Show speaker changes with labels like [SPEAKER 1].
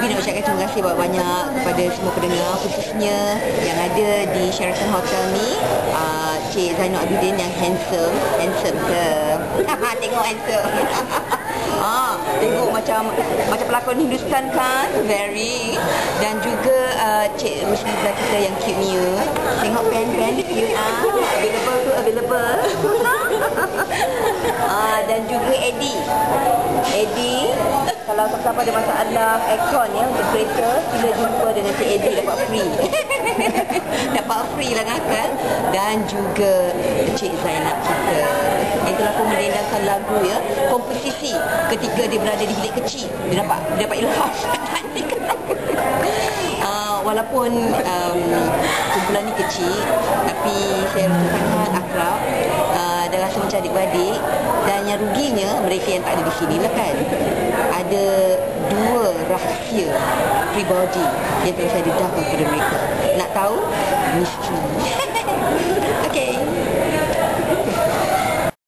[SPEAKER 1] Cik nak ucapkan terima kasih banyak kepada semua pendengar, khususnya yang ada di Sheraton Hotel ni. Cik Zainal Abidin yang handsome ke? Tengok handsome. Tengok macam pelakon Hindustan kan, very. Dan juga Cik Rusliza kita yang cute new. Tengok pen cute, available. Dan juga Eddie, kalau siapa ada masalah aircon ya untuk kereta, sila jumpa dengan Cik Eddie, dapat free. Dapat free lah kan. Dan juga Cik Zainab kita, yang telah pun mendendangkan lagu ya, komposisi ketika dia berada di bilik kecil, dia dapat ilham. Walaupun kumpulan ni kecil, tapi saya rasa sangat akrab dan rasa macam adik-beradik. Dan yang ruginya mereka yang tak ada di sini lah kan, ada 2 rahsia pribadi yang telah saya dedahkan kepada mereka. Nak tahu? Misteri. Okay.